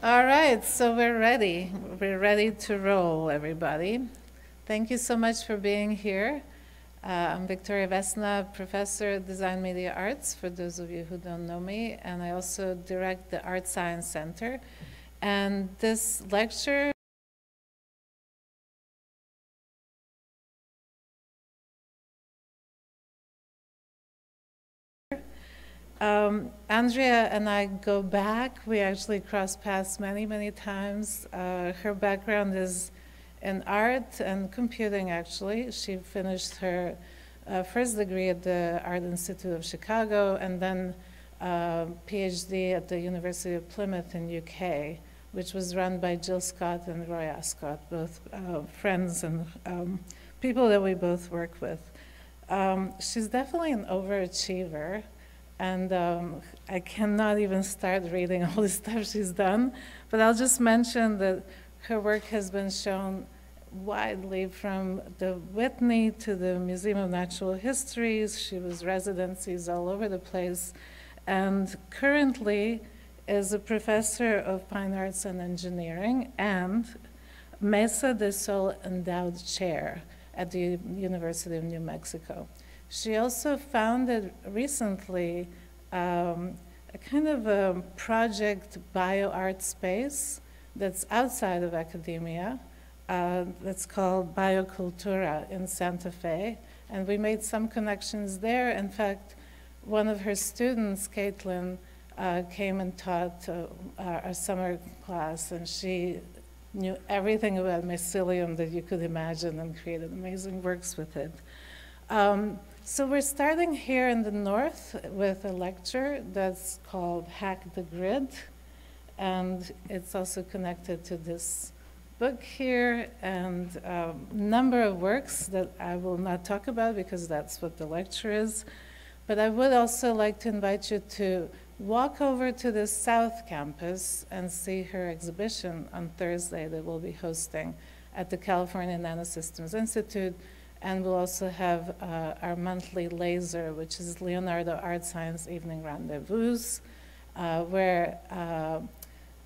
All right, so we're ready. We're ready to roll, everybody. Thank you so much for being here. I'm Victoria Vesna, Professor of Design Media Arts, for those of you who don't know me, and I also direct the Art Science Center. And this lecture Andrea and I go back. We actually crossed paths many, many times. Her background is in art and computing, actually. She finished her first degree at the Art Institute of Chicago and then PhD at the University of Plymouth in UK, which was run by Jill Scott and Roy Ascott, both friends and people that we both work with. She's definitely an overachiever. And I cannot even start reading all the stuff she's done. But I'll just mention that her work has been shown widely, from the Whitney to the Museum of Natural Histories. She was residencies all over the place. And currently is a professor of fine arts and engineering and Mesa del Sol Endowed Chair at the University of New Mexico. She also founded recently a kind of a project bio-art space that's outside of academia that's called Biocultura in Santa Fe. And we made some connections there. In fact, one of her students, Caitlin, came and taught our summer class, and she knew everything about mycelium that you could imagine and created amazing works with it. So we're starting here in the north with a lecture that's called Hack the Grid, and it's also connected to this book here and a number of works that I will not talk about because that's what the lecture is. But I would also like to invite you to walk over to the South Campus and see her exhibition on Thursday that we'll be hosting at the California Nanosystems Institute. And we'll also have our monthly laser, which is Leonardo Art Science Evening Rendezvous, where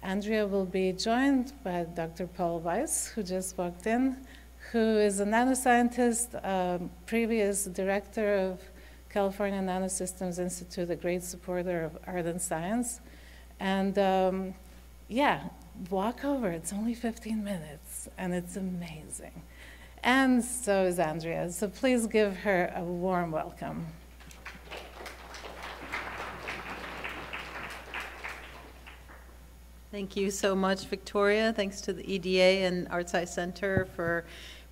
Andrea will be joined by Dr. Paul Weiss, who just walked in, who is a nanoscientist, previous director of California Nanosystems Institute, a great supporter of art and science. And yeah, walk over. It's only 15 minutes, and it's amazing. And so is Andrea. So please give her a warm welcome. Thank you so much, Victoria. Thanks to the EDA and Art Science Center for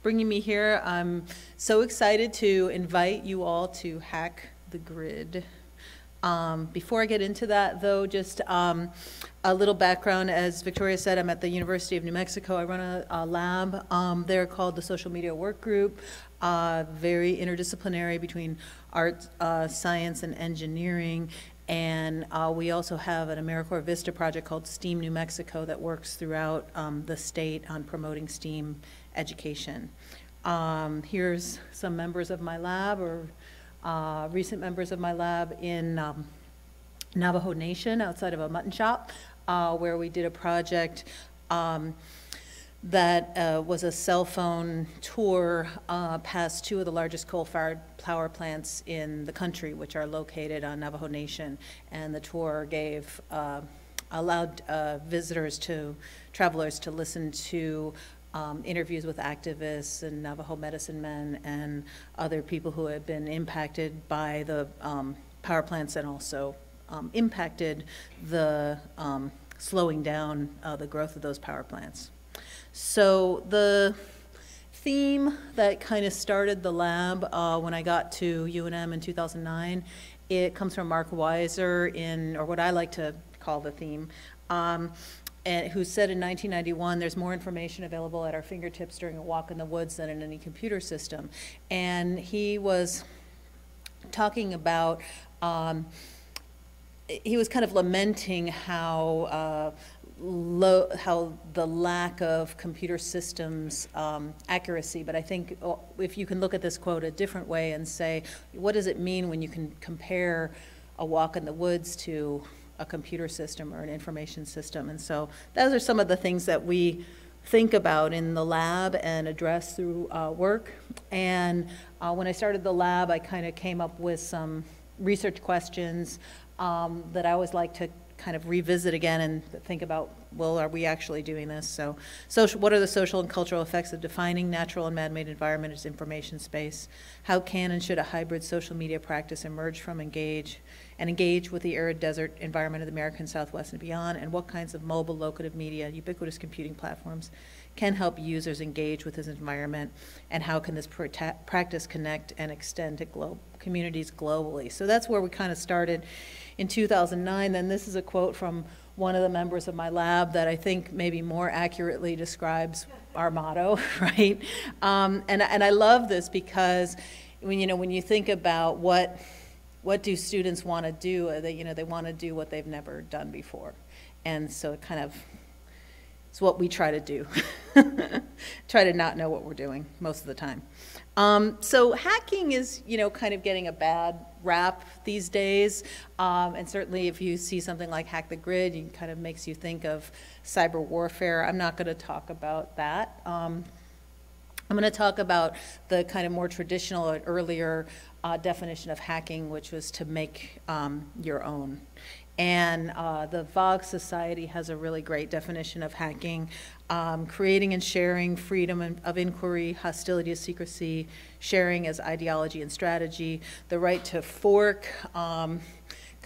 bringing me here. I'm so excited to invite you all to Hack the Grid. Before I get into that, though, just a little background. As Victoria said, I'm at the University of New Mexico. I run a lab there called the Social Media Work Group, very interdisciplinary between art, science, and engineering. And we also have an AmeriCorps Vista project called STEAM New Mexico that works throughout the state on promoting STEAM education. Here's some members of my lab, or recent members of my lab in Navajo Nation outside of a mutton shop, where we did a project that was a cell phone tour past two of the largest coal-fired power plants in the country, which are located on Navajo Nation. And the tour gave, allowed visitors to, travelers to listen to interviews with activists and Navajo medicine men and other people who had been impacted by the power plants and also impacted the slowing down the growth of those power plants. So the theme that kind of started the lab when I got to UNM in 2009, it comes from Mark Weiser in, or what I like to call the theme, and who said in 1991, there's more information available at our fingertips during a walk in the woods than in any computer system. And he was talking about, he was kind of lamenting how how the lack of computer systems accuracy, but I think if you can look at this quote a different way and say, what does it mean when you can compare a walk in the woods to a computer system or an information system. And so those are some of the things that we think about in the lab and address through work. And when I started the lab, I kind of came up with some research questions that I always like to kind of revisit again and think about, well, are we actually doing this? So what are the social and cultural effects of defining natural and man-made environment as information space? How can and should a hybrid social media practice emerge from engage with the arid desert environment of the American Southwest and beyond? And what kinds of mobile, locative media, ubiquitous computing platforms can help users engage with this environment? And how can this practice connect and extend to communities globally? So that's where we kind of started in 2009. Then this is a quote from one of the members of my lab that I think maybe more accurately describes our motto, right? And I love this because when you think about what do students want to do, they want to do what they've never done before. And so it's what we try to do. Try to not know what we're doing most of the time. So hacking is, kind of getting a bad rap these days. And certainly if you see something like Hack the Grid, it kind of makes you think of cyber warfare. I'm not going to talk about that. I'm going to talk about the kind of more traditional or earlier definition of hacking, which was to make your own. And the Vogue Society has a really great definition of hacking: creating and sharing freedom of inquiry, hostility to secrecy, sharing as ideology and strategy, the right to fork, kind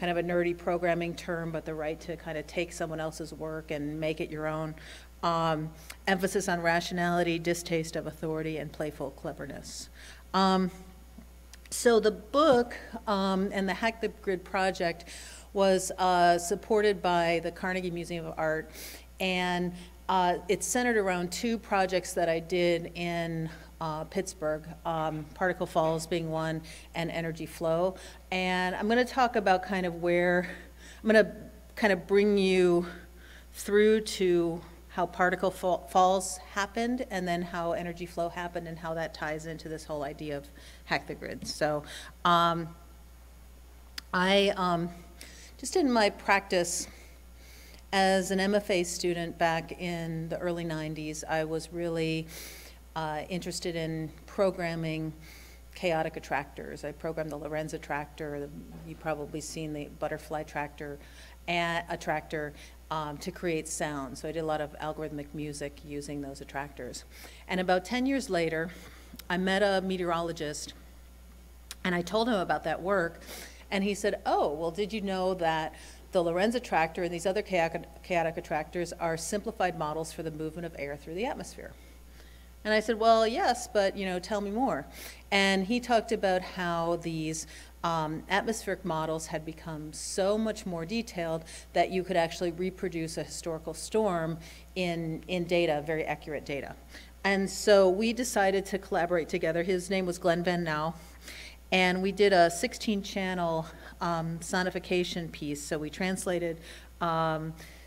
of a nerdy programming term, but the right to kind of take someone else's work and make it your own, emphasis on rationality, distaste of authority, and playful cleverness. So the book and the Hack the Grid project was supported by the Carnegie Museum of Art, and it's centered around two projects that I did in Pittsburgh, Particle Falls being one, and Energy Flow. And I'm going to talk about I'm going to kind of bring you through to how Particle Falls happened, and then how Energy Flow happened, and how that ties into this whole idea of Hack the Grid. So just in my practice as an MFA student back in the early 90s, I was really interested in programming chaotic attractors. I programmed the Lorenz attractor, you've probably seen the butterfly attractor, to create sound. So I did a lot of algorithmic music using those attractors. And about 10 years later, I met a meteorologist, and I told him about that work. And he said, oh, well, did you know that the Lorenz attractor and these other chaotic attractors are simplified models for the movement of air through the atmosphere? And I said, well, yes, but tell me more. And he talked about how these atmospheric models had become so much more detailed that you could actually reproduce a historical storm in data, very accurate data. And so we decided to collaborate together. His name was Glenn Van Nau. And we did a 16-channel sonification piece. So we translated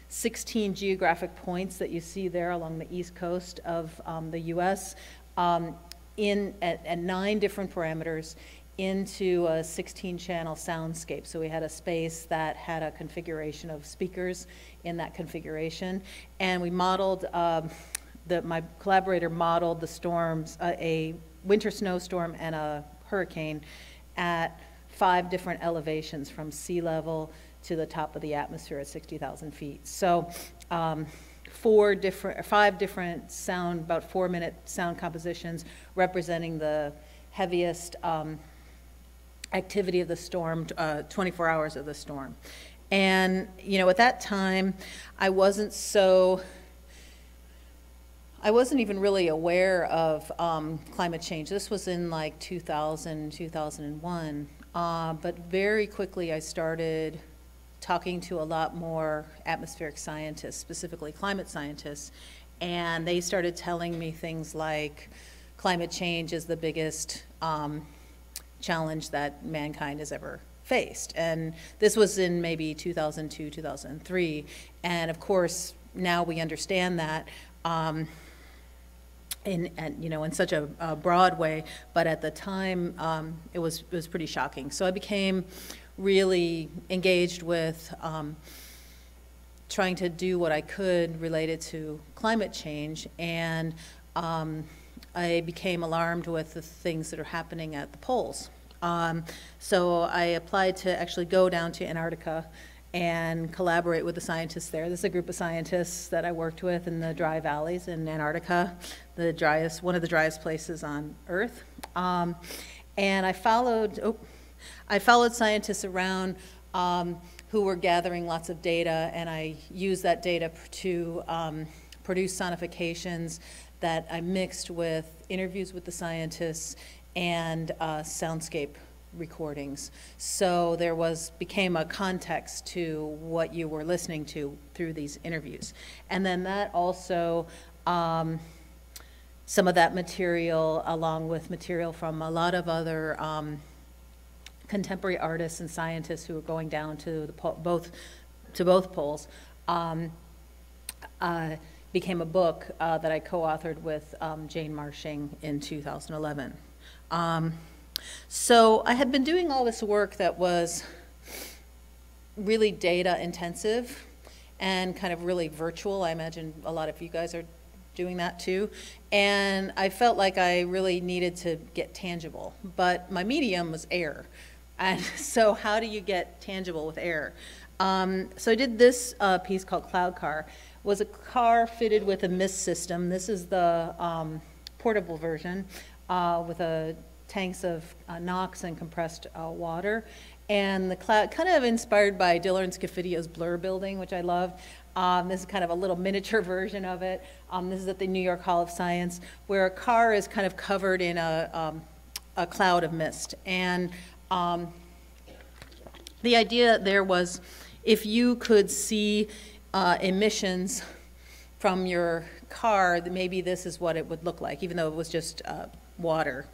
16 geographic points that you see there along the east coast of the US at 9 different parameters into a 16-channel soundscape. So we had a space that had a configuration of speakers in that configuration. And we modeled, my collaborator modeled the storms, a winter snowstorm and a hurricane at 5 different elevations from sea level to the top of the atmosphere at 60,000 feet. So 5 different sound, about 4-minute sound compositions representing the heaviest activity of the storm, 24 hours of the storm. And at that time, I wasn't even really aware of climate change. This was in like 2000, 2001. But very quickly I started talking to a lot more atmospheric scientists, specifically climate scientists, and they started telling me things like climate change is the biggest challenge that mankind has ever faced. And this was in maybe 2002, 2003. And of course, now we understand that in such a broad way, but at the time it was pretty shocking. So I became really engaged with trying to do what I could related to climate change, and I became alarmed with the things that are happening at the poles. So I applied to actually go down to Antarctica and collaborate with the scientists there. This is a group of scientists that I worked with in the dry valleys in Antarctica, one of the driest places on Earth. And I followed scientists around who were gathering lots of data, and I used that data to produce sonifications that I mixed with interviews with the scientists and soundscape recordings. So there became a context to what you were listening to through these interviews. And then that also, some of that material, along with material from a lot of other contemporary artists and scientists who were going down to both poles, became a book that I co-authored with Jane Marshing in 2011. So I had been doing all this work that was really data intensive and kind of really virtual. I imagine a lot of you guys are doing that too. And I felt like I really needed to get tangible, but my medium was air. And so how do you get tangible with air? So I did this piece called Cloud Car. It was a car fitted with a mist system. This is the portable version with tanks of NOx and compressed water. And the cloud, kind of inspired by Diller & Scafidio's Blur building, which I love. This is kind of a little miniature version of it. This is at the New York Hall of Science, where a car is kind of covered in a cloud of mist. And the idea there was, if you could see emissions from your car, maybe this is what it would look like, even though it was just water.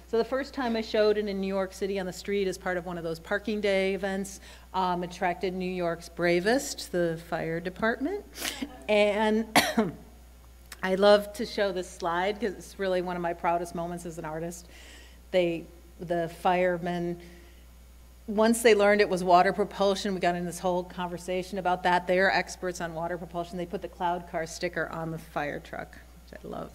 So the first time I showed it in New York City on the street as part of one of those parking day events, attracted New York's bravest, the fire department. And I love to show this slide because it's really one of my proudest moments as an artist. The firemen, once they learned it was water propulsion, we got in this whole conversation about that. They're experts on water propulsion. They put the Cloud Car sticker on the fire truck, which I love.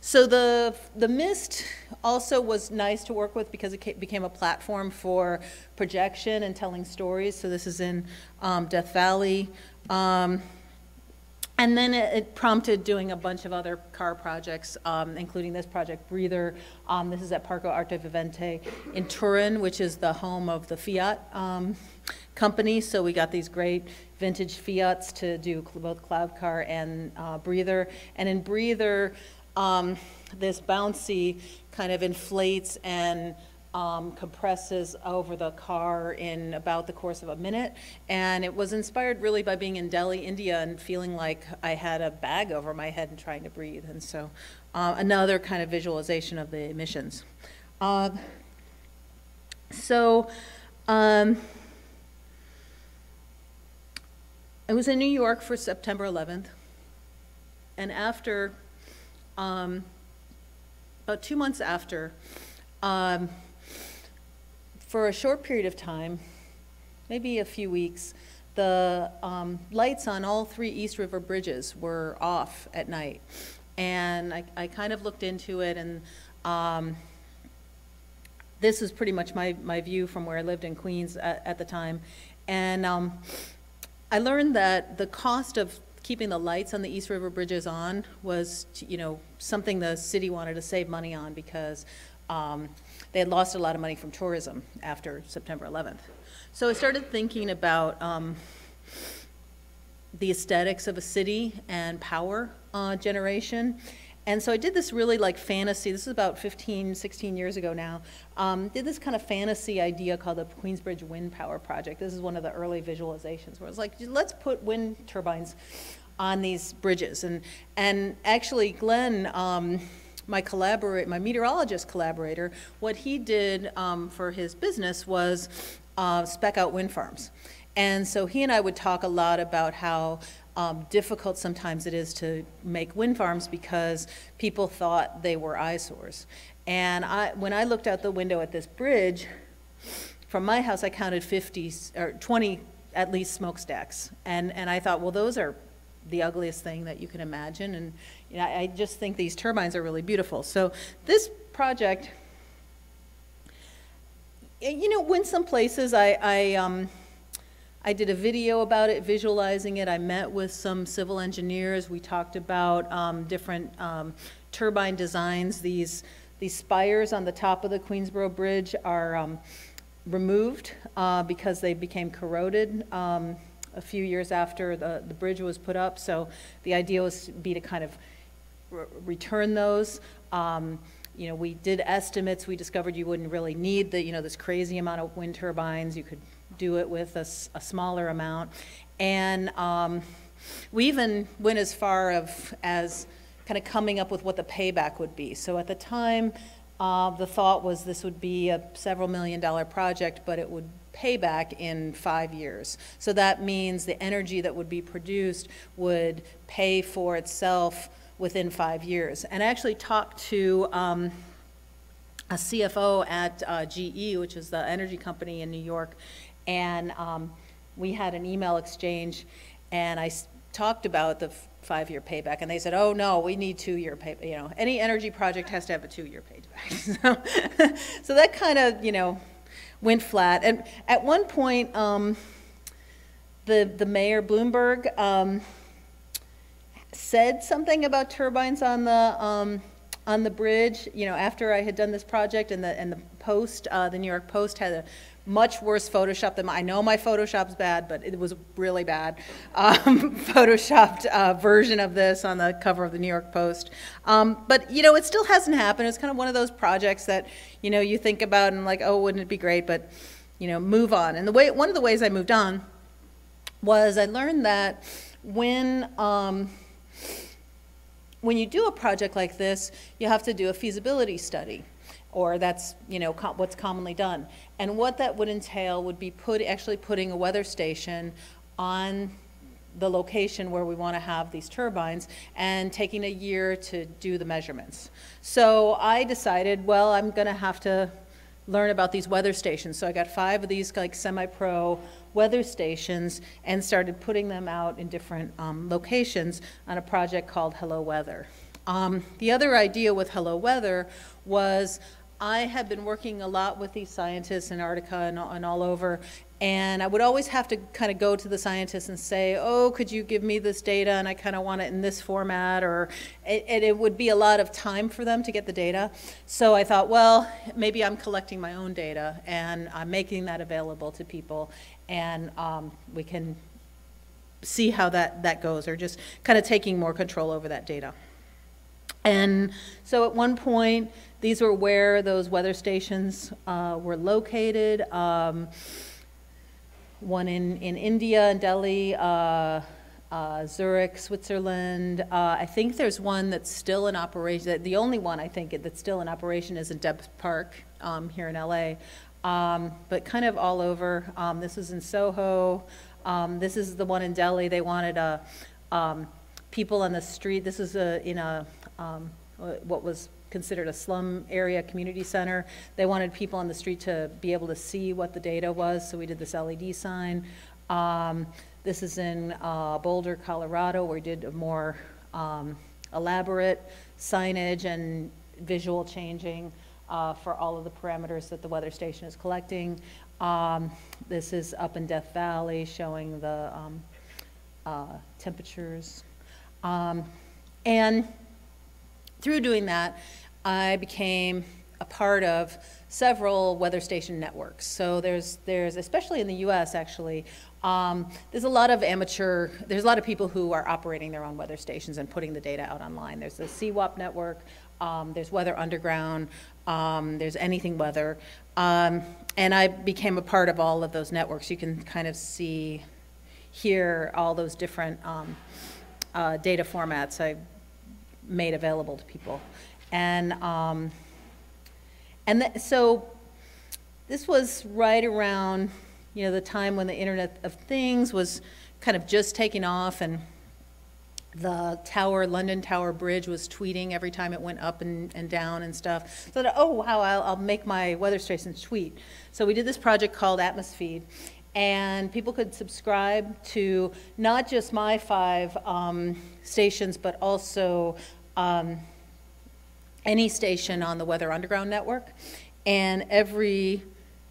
So the mist also was nice to work with because it became a platform for projection and telling stories. So this is in Death Valley. And then it prompted doing a bunch of other car projects, including this project, Breather. This is at Parco Arte Vivente in Turin, which is the home of the Fiat company. So we got these great vintage Fiats to do both Cloud Car and Breather. And in Breather, this bouncy kind of inflates and compresses over the car in about the course of a minute. And it was inspired really by being in Delhi, India, and feeling like I had a bag over my head and trying to breathe. And so another kind of visualization of the emissions. I was in New York for September 11th. And after, about 2 months after, for a short period of time, maybe a few weeks, the lights on all 3 East River bridges were off at night. And I kind of looked into it, and this is pretty much my view from where I lived in Queens at the time. And I learned that the cost of keeping the lights on the East River bridges on was, something the city wanted to save money on because they had lost a lot of money from tourism after September 11th. So I started thinking about the aesthetics of a city and power generation. And so I did this really like fantasy, this is about 15, 16 years ago now, did this kind of fantasy idea called the Queensbridge Wind Power Project. This is one of the early visualizations where it's like, let's put wind turbines on these bridges. And actually Glenn, my meteorologist collaborator, what he did for his business was spec out wind farms. And so he and I would talk a lot about how difficult sometimes it is to make wind farms because people thought they were eyesores. And when I looked out the window at this bridge from my house, I counted 50 or 20 at least smokestacks. And I thought, well, those are the ugliest thing that you can imagine. And you know, I just think these turbines are really beautiful. So this project, you know, went some places. I did a video about it, visualizing it. I met with some civil engineers. We talked about different turbine designs. These spires on the top of the Queensboro Bridge are removed because they became corroded a few years after the bridge was put up. So the idea was to kind of return those. You know, we did estimates. We discovered you wouldn't really need this crazy amount of wind turbines. You could do it with a smaller amount. And we even went as far as kind of coming up with what the payback would be. So at the time, the thought was this would be a several $million project, but it would pay back in 5 years. So that means the energy that would be produced would pay for itself within 5 years. And I actually talked to a CFO at GE, which is the energy company in New York, and we had an email exchange, and I talked about the 5-year payback, and they said, oh no, we need 2-year payback. You know, any energy project has to have a 2-year payback. So that kind of, you know, went flat. And at one point, the mayor, Bloomberg, said something about turbines on the bridge, you know, after I had done this project, and the Post, the New York Post, had a much worse Photoshop than I know my Photoshop's bad, but it was really bad. Photoshopped version of this on the cover of the New York Post. But, you know, it still hasn't happened. It's kind of one of those projects that, you know, you think about and like, oh, wouldn't it be great? But, you know, move on. And one of the ways I moved on was I learned that when you do a project like this, you have to do a feasibility study, or that's, you know, what's commonly done. And what that would entail would be actually putting a weather station on the location where we want to have these turbines and taking a year to do the measurements. So I decided, well, I'm going to have to learn about these weather stations. So I got 5 of these like semi-pro weather stations and started putting them out in different locations on a project called Hello Weather. The other idea with Hello Weather was I had been working a lot with these scientists in Antarctica and all over, and I would always have to kind of go to the scientists and say, oh, could you give me this data, and I kind of want it in this format, or it would be a lot of time for them to get the data. So I thought, well, maybe I'm collecting my own data, and I'm making that available to people, and we can see how that goes, or just kind of taking more control over that data. And so at one point, these were where those weather stations were located. One in India, in Delhi, Zurich, Switzerland. I think there's one that's still in operation. The only one I think that's still in operation is in Debs Park here in LA. But kind of all over. This is in Soho. This is the one in Delhi. They wanted people on the street. This is in what was considered a slum area community center. They wanted people on the street to be able to see what the data was, so we did this LED sign. This is in Boulder, Colorado, where we did a more elaborate signage and visual changing for all of the parameters that the weather station is collecting. This is up in Death Valley, showing the temperatures. And through doing that, I became a part of several weather station networks. So there's especially in the US actually, there's a lot of people who are operating their own weather stations and putting the data out online. There's the CWAP network, there's Weather Underground, there's Anything Weather, and I became a part of all of those networks. You can kind of see here all those different data formats I made available to people. And so this was right around, you know, the time when the Internet of Things was kind of just taking off, and The tower, London Tower Bridge was tweeting every time it went up and down and stuff. So that, oh wow, I'll make my weather stations tweet. So we did this project called Atmosfeed, and people could subscribe to not just my 5 stations, but also any station on the Weather Underground network. And every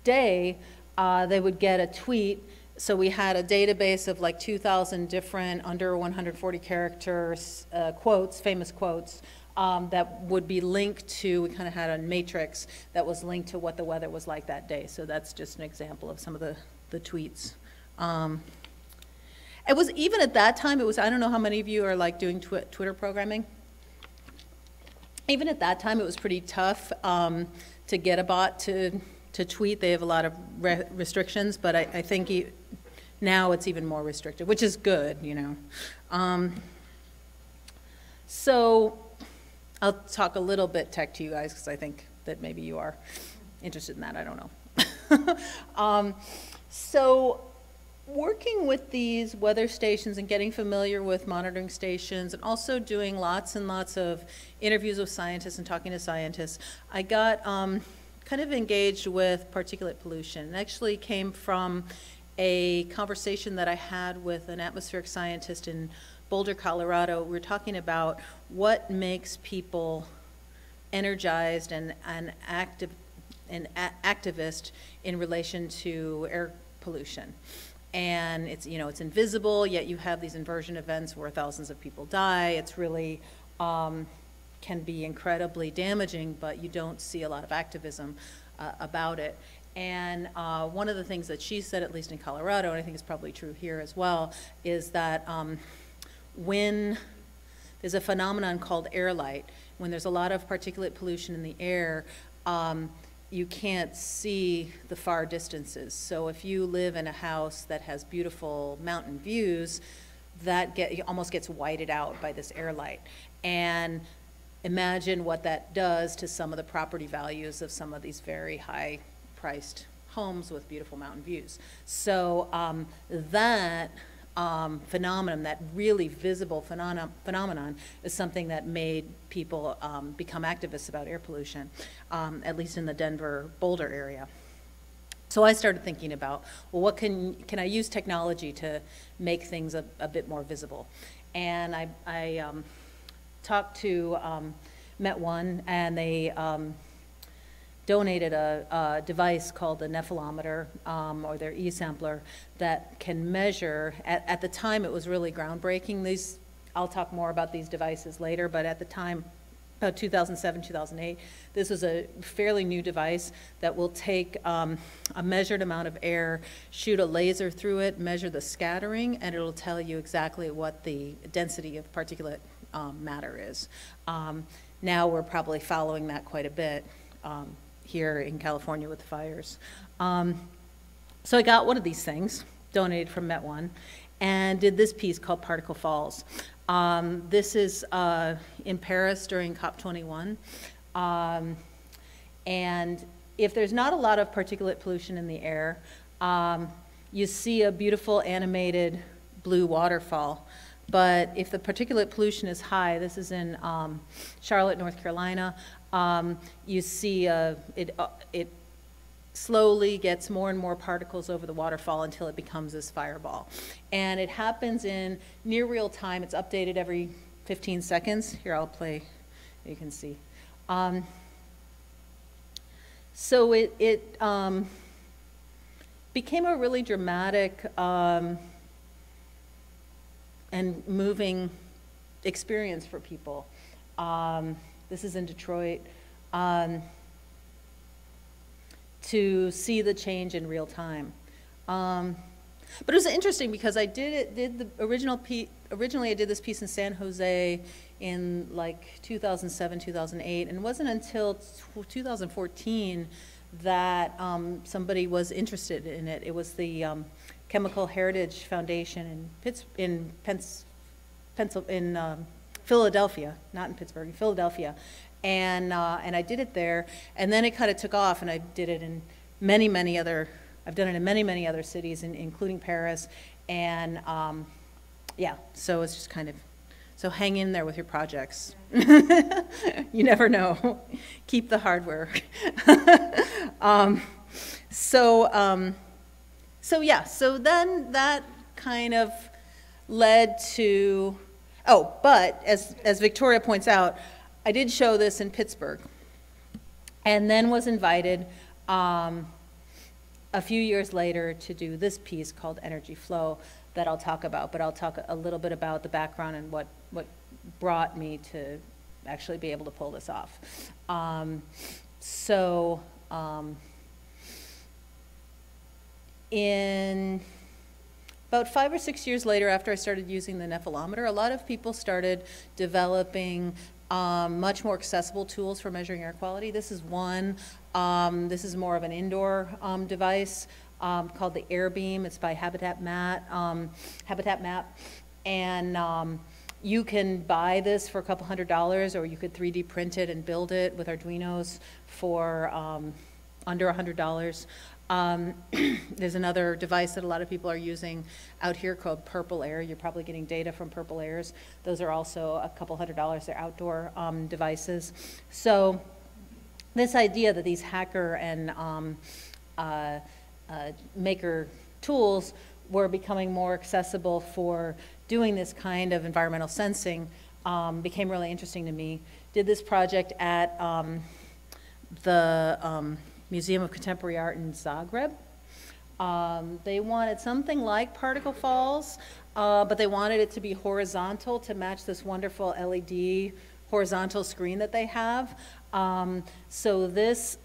day they would get a tweet. So we had a database of like 2,000 different under 140 characters quotes, famous quotes, that would be linked to, we kind of had a matrix that was linked to what the weather was like that day. So that's just an example of some of the tweets. It was, even at that time, it was, I don't know how many of you are like doing Twitter programming. Even at that time, it was pretty tough to get a bot to tweet. They have a lot of restrictions, but I think now it's even more restricted, which is good, you know. So I'll talk a little bit tech to you guys, because I think that maybe you are interested in that. I don't know. So working with these weather stations and getting familiar with monitoring stations, and also doing lots and lots of interviews with scientists and talking to scientists, I got kind of engaged with particulate pollution. It actually came from a conversation that I had with an atmospheric scientist in Boulder, Colorado. We were talking about what makes people energized and active and activist in relation to air pollution. And it's, you know, it's invisible, yet you have these inversion events where thousands of people die. It's really can be incredibly damaging, but you don't see a lot of activism about it. And one of the things that she said, at least in Colorado, and I think it's probably true here as well, is that when there's a phenomenon called air light, when there's a lot of particulate pollution in the air, you can't see the far distances. So if you live in a house that has beautiful mountain views, that almost gets whited out by this air light. And imagine what that does to some of the property values of some of these very high-priced homes with beautiful mountain views. So that phenomenon, that really visible phenomenon, is something that made people become activists about air pollution, at least in the Denver, Boulder area. So I started thinking about, well, what can I use technology to make things a bit more visible? And I talked to Met1, and they donated a device called the Nephelometer, or their e-sampler, that can measure, at the time it was really groundbreaking. I'll talk more about these devices later, but at the time, about 2007, 2008, this was a fairly new device that will take a measured amount of air, shoot a laser through it, measure the scattering, and it'll tell you exactly what the density of particulate matter is. Now we're probably following that quite a bit here in California with the fires. So I got one of these things, donated from Met1, and did this piece called Particle Falls. This is in Paris during COP21. And if there's not a lot of particulate pollution in the air, you see a beautiful animated blue waterfall. But if the particulate pollution is high, this is in Charlotte, North Carolina, you see it slowly gets more and more particles over the waterfall until it becomes this fireball. And it happens in near real time. It's updated every 15 seconds. Here, I'll play, you can see. So it became a really dramatic and moving experience for people. This is in Detroit. To see the change in real time. But it was interesting because I originally I did this piece in San Jose in like 2007, 2008, and it wasn't until 2014 that somebody was interested in it. It was the Chemical Heritage Foundation in Philadelphia, not in Pittsburgh, in Philadelphia. And I did it there, and then it kind of took off, and I did it in many other cities, including Paris, and yeah, so it's just kind of So hang in there with your projects. You never know. Keep the hardware. So then that kind of led to, but as Victoria points out, I did show this in Pittsburgh, and then was invited a few years later to do this piece called Energy Flow that I'll talk about, but I'll talk a little bit about the background and what brought me to actually be able to pull this off. In about 5 or 6 years later, after I started using the Nephelometer, a lot of people started developing much more accessible tools for measuring air quality. This is one. This is more of an indoor device called the AirBeam. It's by Habitat Map. And you can buy this for a couple $100, or you could 3D print it and build it with Arduinos for under $100. There's another device that a lot of people are using out here called Purple Air. You're probably getting data from Purple Airs. Those are also a couple $100. They're outdoor devices. So this idea that these hacker and maker tools were becoming more accessible for doing this kind of environmental sensing became really interesting to me. Did this project at the Museum of Contemporary Art in Zagreb. They wanted something like particle falls, but they wanted it to be horizontal to match this wonderful LED horizontal screen that they have. So this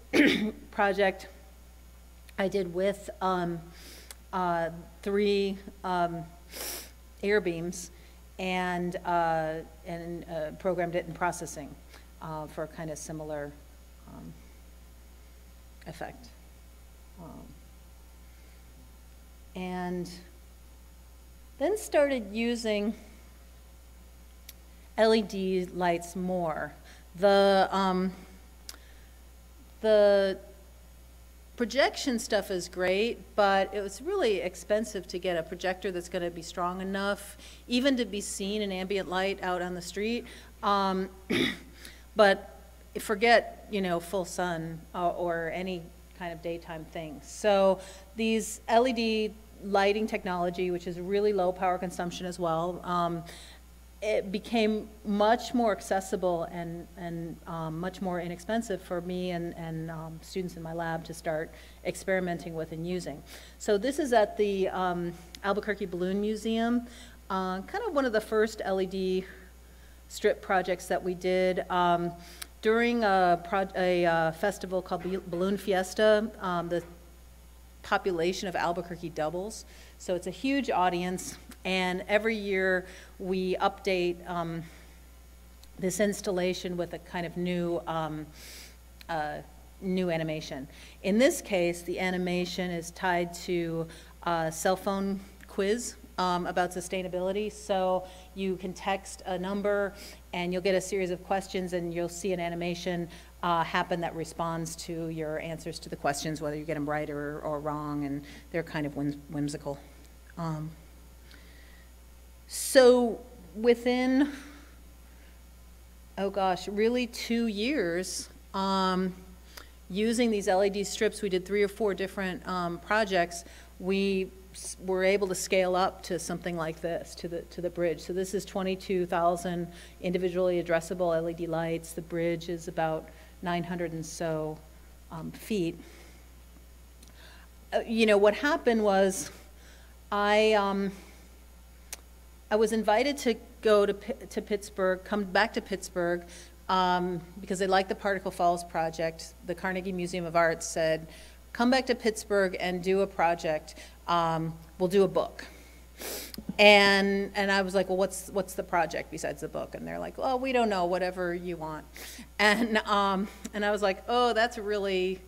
project I did with 3 air beams and programmed it in processing for a kind of similar effect. And then started using LED lights more. The projection stuff is great, but it was really expensive to get a projector that's going to be strong enough, even to be seen in ambient light out on the street. But forget, full sun or any kind of daytime thing. So these LED lighting technology, which is really low power consumption as well, it became much more accessible and much more inexpensive for me and students in my lab to start experimenting with and using. So this is at the Albuquerque Balloon Museum, kind of one of the first LED strip projects that we did. During a festival called Balloon Fiesta, the population of Albuquerque doubles. So it's a huge audience, and every year we update this installation with a kind of new animation. In this case, the animation is tied to a cell phone quiz about sustainability. So you can text a number and you'll get a series of questions, and you'll see an animation happen that responds to your answers to the questions, whether you get them right or wrong, and they're kind of whimsical. So within, really 2 years, using these LED strips, we did 3 or 4 different projects. We were able to scale up to something like this, to the bridge. So this is 22,000 individually addressable LED lights. The bridge is about 900 and so feet. What happened was I was invited to go to Pittsburgh, come back to Pittsburgh, because they liked the Particle Falls project. The Carnegie Museum of Art said, come back to Pittsburgh and do a project. We'll do a book. And I was like, well, what's the project besides the book? And they're like, well, we don't know, whatever you want. And I was like, oh, that's really,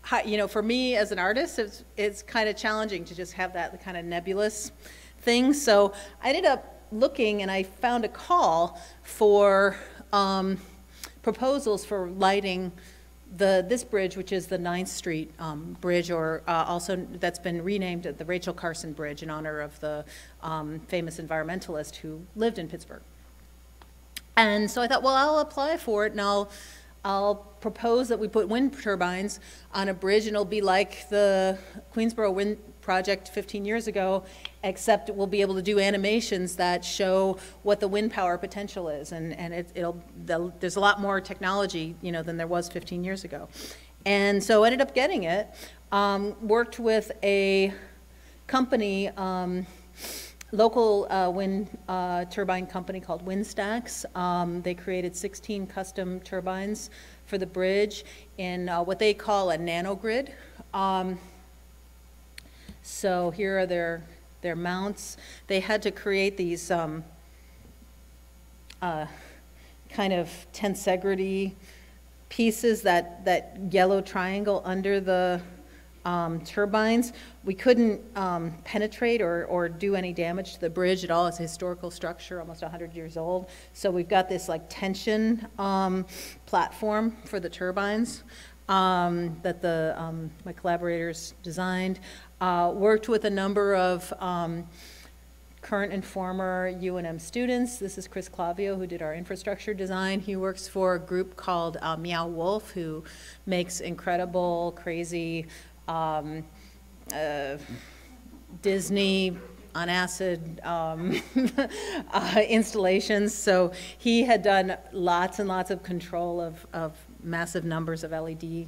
for me as an artist, it's kind of challenging to just have that kind of nebulous thing. So I ended up looking, and I found a call for proposals for lighting this bridge, which is the 9th Street Bridge, or also that's been renamed the Rachel Carson Bridge in honor of the famous environmentalist who lived in Pittsburgh. And so I thought, well, I'll apply for it, and I'll propose that we put wind turbines on a bridge, and it'll be like the Queensboro Wind Project 15 years ago, except we'll be able to do animations that show what the wind power potential is, and there's a lot more technology, you know, than there was 15 years ago. And so ended up getting it, worked with a company, local wind turbine company called WindStacks. They created 16 custom turbines for the bridge in what they call a nanogrid. So here are their mounts. They had to create these kind of tensegrity pieces, that yellow triangle under the turbines. We couldn't penetrate or do any damage to the bridge at all. It's a historical structure, almost 100 years old. So we've got this like tension platform for the turbines that my collaborators designed. Worked with a number of current and former UNM students. This is Chris Clavio, who did our infrastructure design. He works for a group called Meow Wolf, who makes incredible, crazy Disney on acid installations. So he had done lots and lots of control of massive numbers of LED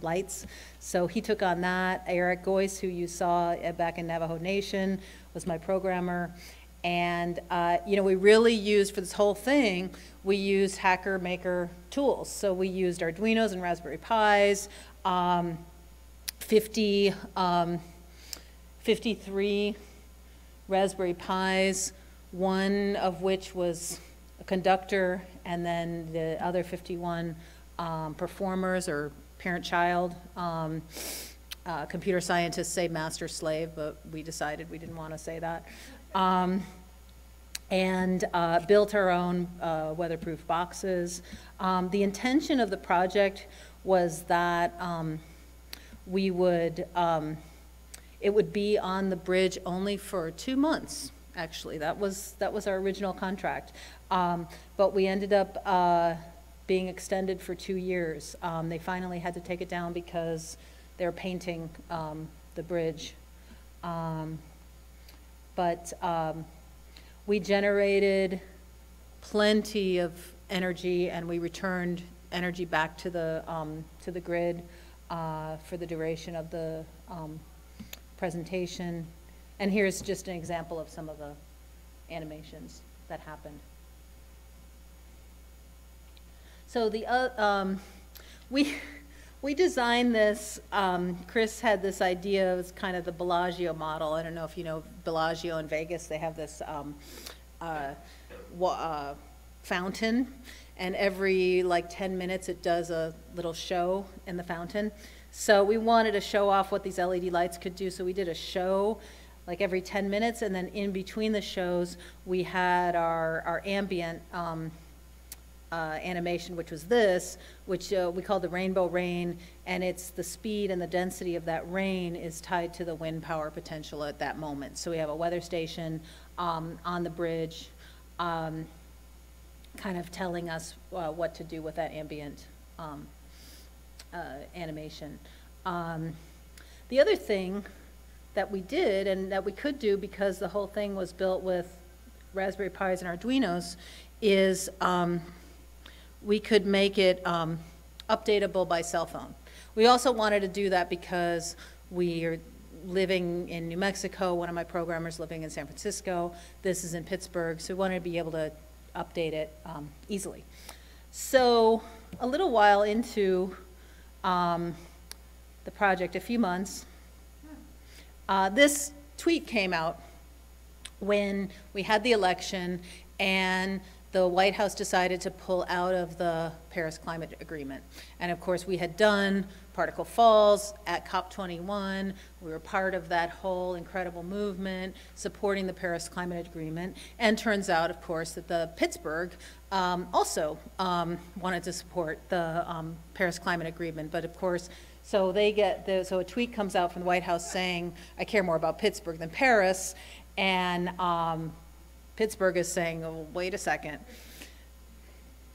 lights. So he took on that. Eric Goyce, who you saw back in Navajo Nation, was my programmer. And you know, we really used, for this whole thing, we used hacker maker tools. So we used Arduinos and Raspberry Pis, 53 Raspberry Pis, one of which was a conductor, and then the other 51 performers or parent-child. Computer scientists say master-slave, but we decided we didn't want to say that. And built our own weatherproof boxes. The intention of the project was that we would, it would be on the bridge only for 2 months, actually. That was our original contract. But we ended up being extended for 2 years. They finally had to take it down because they were painting the bridge. But we generated plenty of energy, and we returned energy back to the grid for the duration of the presentation. And here's just an example of some of the animations that happened. So we designed this. Chris had this idea. It was kind of the Bellagio model. I don't know if you know Bellagio in Vegas. They have this fountain, and every like 10 minutes it does a little show in the fountain. So we wanted to show off what these LED lights could do. So we did a show like every 10 minutes, and then in between the shows we had our ambient animation, which was this, which we called the rainbow rain, and it's the speed and the density of that rain is tied to the wind power potential at that moment. So we have a weather station on the bridge kind of telling us what to do with that ambient animation. The other thing that we did, and that we could do because the whole thing was built with Raspberry Pis and Arduinos, is we could make it updatable by cell phone. We also wanted to do that because we are living in New Mexico. One of my programmers living in San Francisco. This is in Pittsburgh, so we wanted to be able to update it easily. So a little while into the project, a few months, this tweet came out when we had the election and the White House decided to pull out of the Paris Climate Agreement. And of course, we had done Particle Falls at COP21. We were part of that whole incredible movement supporting the Paris Climate Agreement. And turns out, of course, that the Pittsburgh also wanted to support the Paris Climate Agreement. But of course, so so a tweet comes out from the White House saying, I care more about Pittsburgh than Paris. And Pittsburgh is saying, oh, wait a second.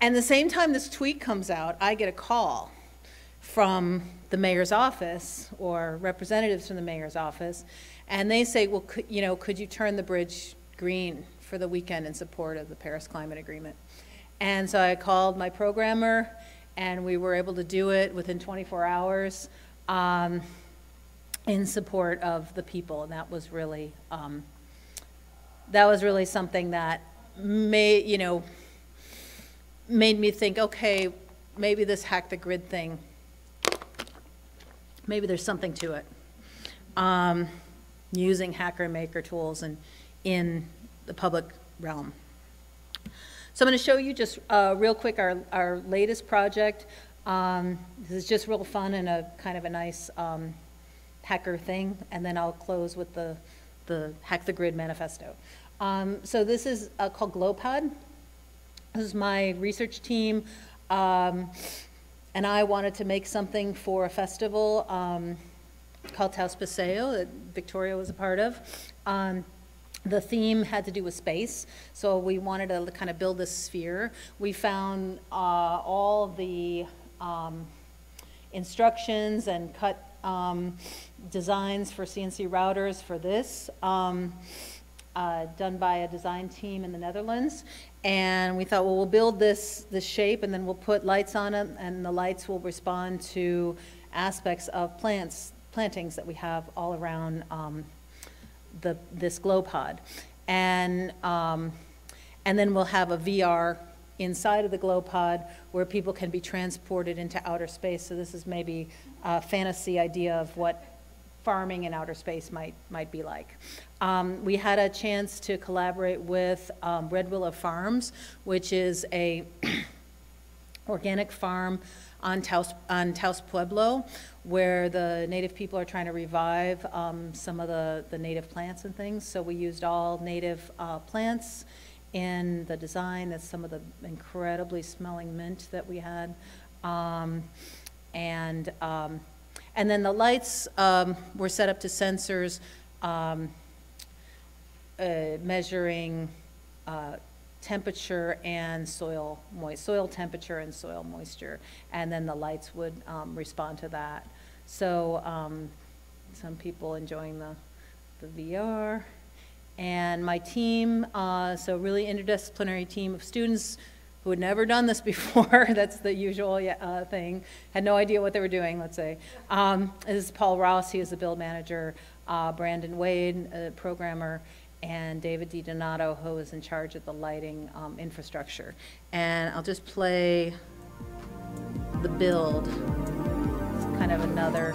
And the same time this tweet comes out, I get a call from the mayor's office or representatives from the mayor's office, and they say, well, could you turn the bridge green for the weekend in support of the Paris Climate Agreement? And so I called my programmer, and we were able to do it within 24 hours in support of the people, and that was really something that made me think, okay, maybe this hack the grid thing, maybe there's something to it. Using hacker and maker tools in the public realm. So I'm going to show you just real quick our latest project. This is just real fun and a kind of a nice hacker thing, and then I'll close with the Hack the Grid manifesto. So this is called GlowPod. This is my research team, and I wanted to make something for a festival called Taos Paseo that Victoria was a part of. The theme had to do with space, so we wanted to kind of build this sphere. We found all the instructions and cut designs for CNC routers for this, done by a design team in the Netherlands. And we thought, well, we'll build this shape, and then we'll put lights on it, and the lights will respond to aspects of plantings that we have all around this GlowPod. And then we'll have a VR inside of the GlowPod where people can be transported into outer space. So this is maybe a fantasy idea of what farming in outer space might be like. We had a chance to collaborate with Willow Farms, which is a organic farm on Taos Pueblo, where the native people are trying to revive some of the native plants and things. So we used all native plants in the design. That's some of the incredibly smelling mint that we had. And then the lights were set up to sensors measuring temperature and soil temperature and soil moisture, and then the lights would respond to that. So some people enjoying the VR. And my team, so really interdisciplinary team of students who had never done this before. That's the usual thing. Had no idea what they were doing, let's say. This is Paul Ross, he is the build manager, Brandon Wade, a programmer, and David DiDonato, who is in charge of the lighting infrastructure. And I'll just play the build. It's kind of another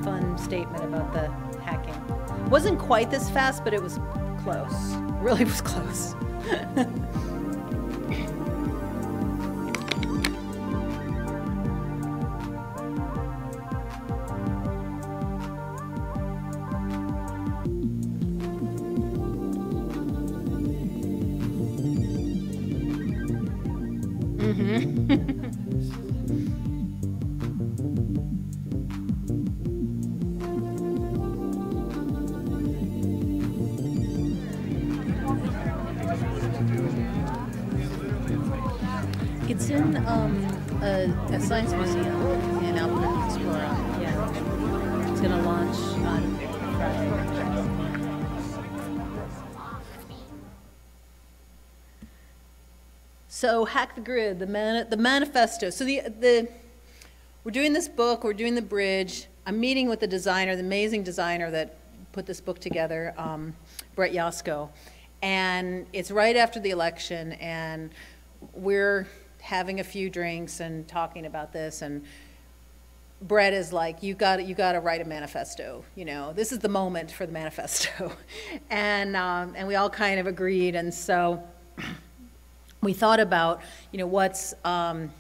fun statement about the hacking. It wasn't quite this fast, but it was close. It really was close. It's in a science museum in Albuquerque, Explorer. Yeah, it's going to launch on Friday. So, Hack the Grid, the manifesto. So we're doing this book. We're doing the bridge. I'm meeting with the designer, the amazing designer that put this book together, Brett Yasko, and it's right after the election, and we're having a few drinks and talking about this, and Brett is like, you got to write a manifesto. You know, this is the moment for the manifesto, and we all kind of agreed, and so we thought about, you know, what do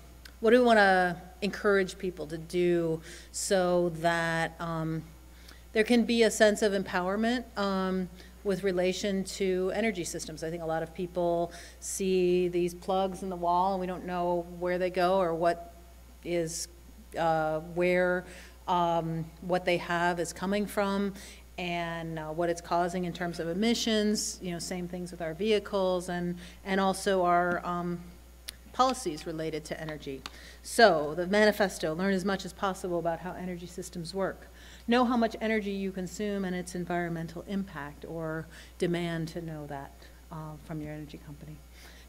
we want to encourage people to do so that there can be a sense of empowerment with relation to energy systems. I think a lot of people see these plugs in the wall and we don't know where they go or what is what they have is coming from. and what it's causing in terms of emissions, same things with our vehicles, and also our policies related to energy. So the manifesto, learn as much as possible about how energy systems work. Know how much energy you consume and its environmental impact, or demand to know that from your energy company.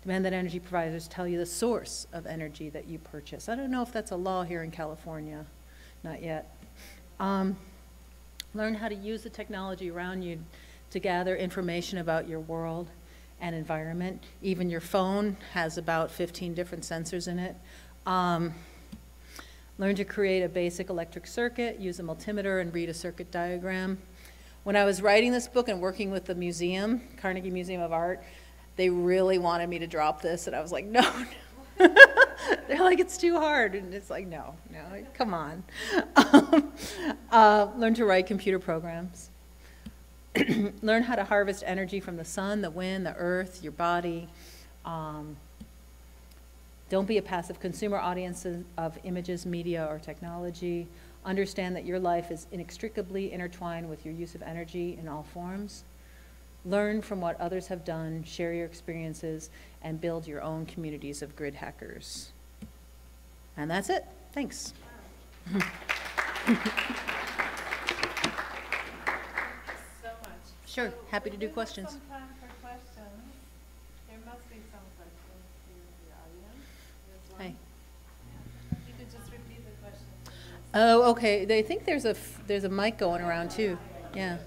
Demand that energy providers tell you the source of energy that you purchase. I don't know if that's a law here in California, not yet. Learn how to use the technology around you to gather information about your world and environment. Even your phone has about 15 different sensors in it. Learn to create a basic electric circuit, use a multimeter, and read a circuit diagram. When I was writing this book and working with the museum, Carnegie Museum of Art, they really wanted me to drop this, and I was like, no. They're like, it's too hard, and it's like, no, come on. Learn to write computer programs. Learn how to harvest energy from the sun, the wind, the earth, your body. Don't be a passive consumer audience of images, media, or technology. Understand that your life is inextricably intertwined with your use of energy in all forms. Learn from what others have done, share your experiences, and build your own communities of grid hackers. And that's it. Thanks. Wow. Thank you so much. Sure, So happy to do we have questions. some time for questions. There must be some questions here in the audience. There's one. Hi. You could just repeat the question. Oh, okay. I think there's a mic going around too. Yeah.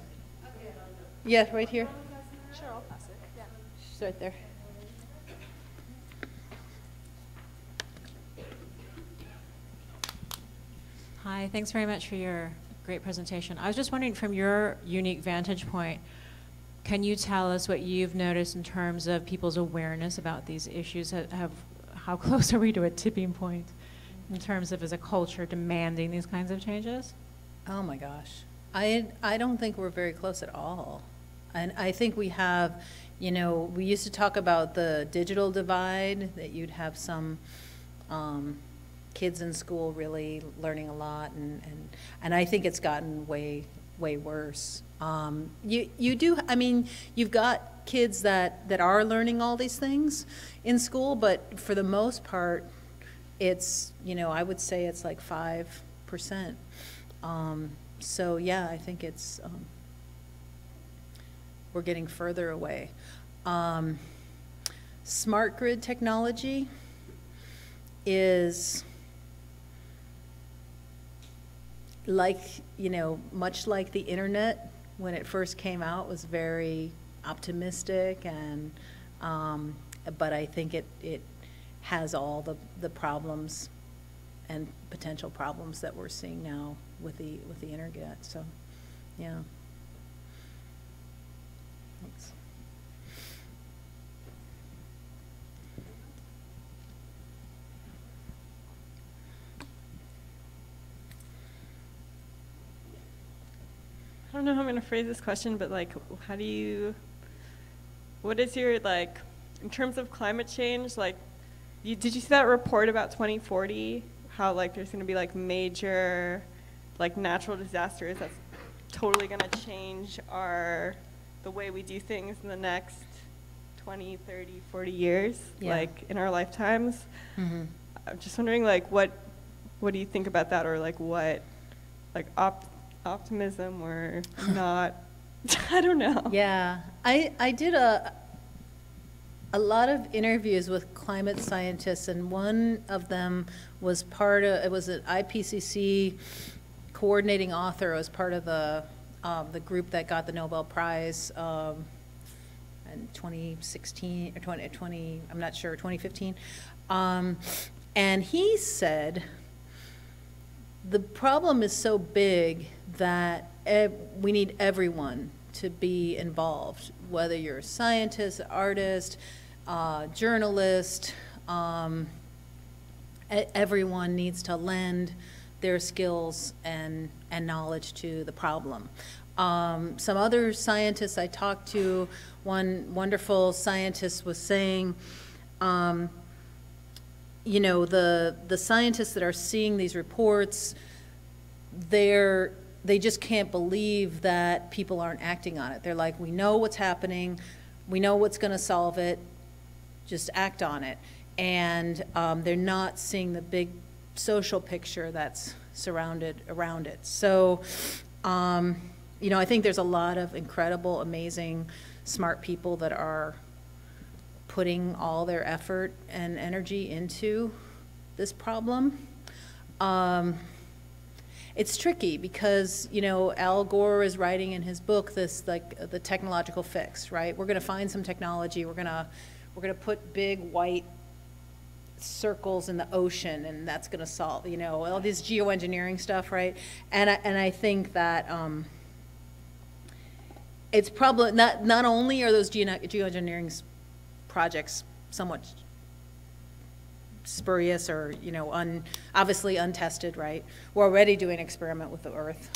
Yeah, right here. Sure, I'll pass it. Yeah. She's right there. Hi, thanks very much for your great presentation. I was just wondering, from your unique vantage point, can you tell us what you've noticed in terms of people's awareness about these issues? How close are we to a tipping point in terms of, as a culture, demanding these kinds of changes? Oh my gosh. I don't think we're very close at all. And I think we have, we used to talk about the digital divide, that you'd have some kids in school really learning a lot, and I think it's gotten way worse. You do, you've got kids that are learning all these things in school, but for the most part, it's, I would say it's like 5%. So yeah, I think it's, we're getting further away. Smart grid technology is like, much like the internet when it first came out, was very optimistic, and but I think it has all the problems and potential problems that we're seeing now with the internet. So, yeah. Thanks. I don't know how I'm going to phrase this question, but like, what is your, like, in terms of climate change, like, did you see that report about 2040? How, like, there's going to be, like, major, like, natural disasters that's totally going to change the way we do things in the next 20, 30, 40 years, Yeah. like, in our lifetimes. Mm-hmm. I'm just wondering, like, what do you think about that, or, like, what, like, optimism or not? I don't know. Yeah, I did a lot of interviews with climate scientists, and one of them was it was an IPCC coordinating author. It was part of the group that got the Nobel Prize in 2016 or 20, I'm not sure, 2015. And he said, the problem is so big that we need everyone to be involved, whether you're a scientist, artist, journalist, everyone needs to lend their skills and knowledge to the problem. Some other scientists I talked to, one wonderful scientist was saying, the scientists that are seeing these reports, they're they just can't believe that people aren't acting on it. They're like, we know what's happening, we know what's going to solve it, just act on it. And they're not seeing the big social picture that's surrounded around it. So, you know, I think there's a lot of incredible, amazing, smart people that are putting all their effort and energy into this problem. It's tricky because, you know, Al Gore is writing in his book this, like, the technological fix, right? We're going to find some technology. We're going to put big white circles in the ocean, and that's going to solve, you know, all this geoengineering stuff, right? And I think that it's probably not only are those geoengineering projects somewhat spurious or, you know, obviously untested, right? We're already doing an experiment with the Earth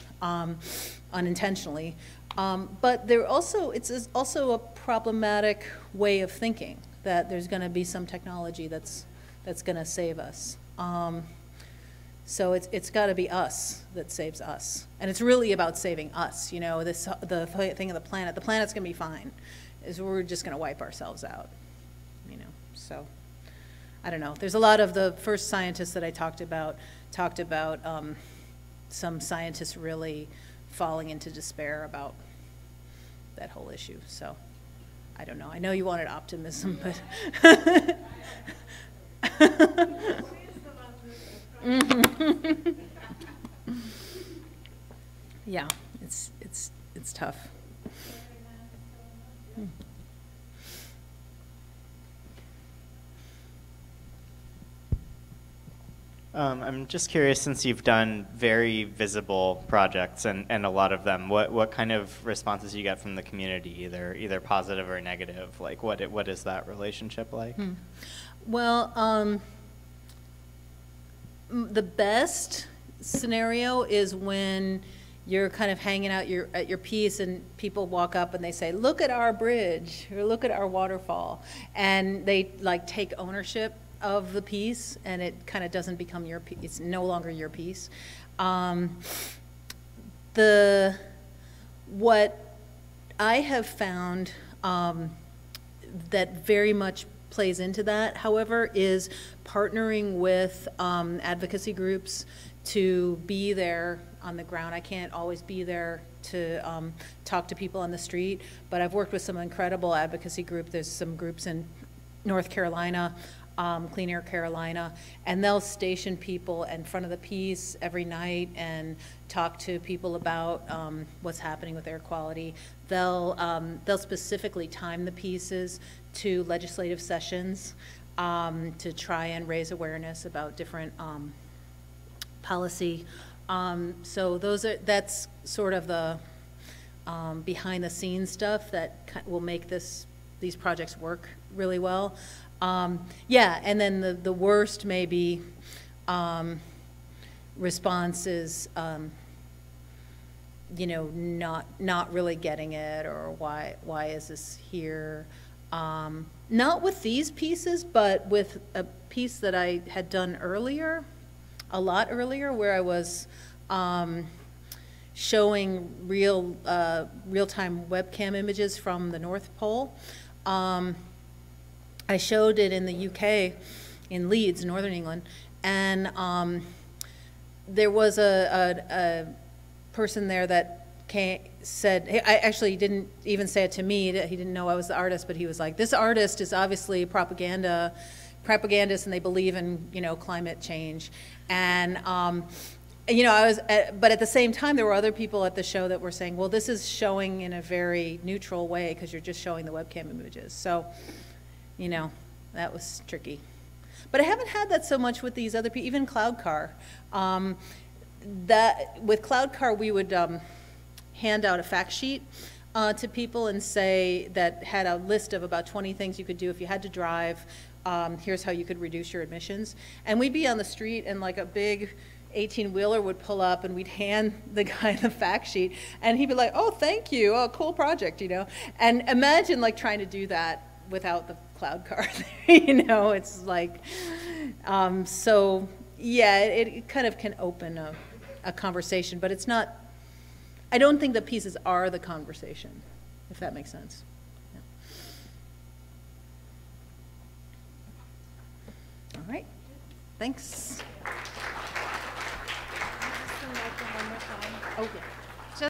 unintentionally, but it's also a problematic way of thinking that there's going to be some technology that's going to save us. So it's got to be us that saves us, and it's really about saving us. You know, the thing of the planet. The planet's going to be fine. We're just going to wipe ourselves out. You know, so I don't know. There's a lot of the first scientists that I talked about some scientists really falling into despair about that whole issue. So I don't know. I know you wanted optimism, but. Yeah, it's tough. I'm just curious, since you've done very visible projects and a lot of them, what kind of responses you get from the community, either positive or negative? Like, what is that relationship like? Well, the best scenario is when you're kind of hanging out at your piece and people walk up and they say, look at our bridge, or look at our waterfall. And they like take ownership of the piece, and it kind of doesn't become your piece. It's no longer your piece. What I have found that very much plays into that, however, is partnering with advocacy groups to be there on the ground. I can't always be there to talk to people on the street, but I've worked with some incredible advocacy groups. There's some groups in North Carolina, Clean Air Carolina, and they'll station people in front of the piece every night and talk to people about what's happening with air quality. They'll specifically time the pieces to legislative sessions to try and raise awareness about different policy. So that's sort of the behind the scenes stuff that will make these projects work really well. Yeah, and then the worst maybe response is you know, not really getting it, or why is this here? Not with these pieces, but with a piece that I had done earlier, a lot earlier, where I was showing real-time webcam images from the North Pole. I showed it in the UK, in Leeds, Northern England, and there was a person there that said, hey, I actually didn't even say it to me, he didn't know I was the artist, but he was like, this artist is obviously propagandist, and they believe in, you know, climate change. And you know, but at the same time, there were other people at the show that were saying, well, this is showing in a very neutral way because you're just showing the webcam images. So, you know, that was tricky. But I haven't had that so much with these other people, even Cloud Car. With Cloud Car, we would hand out a fact sheet to people and say that had a list of about 20 things you could do if you had to drive. Here's how you could reduce your emissions. And we'd be on the street, and like a big 18-wheeler would pull up, and we'd hand the guy the fact sheet, and he'd be like, oh, thank you, oh, cool project, you know. And imagine like trying to do that without the Cloud Car there, you know. It's like, so yeah, it kind of can open a conversation, but it's not I don't think the pieces are the conversation, if that makes sense. Yeah. All right, thanks. Just the mic one more time. Oh, yeah.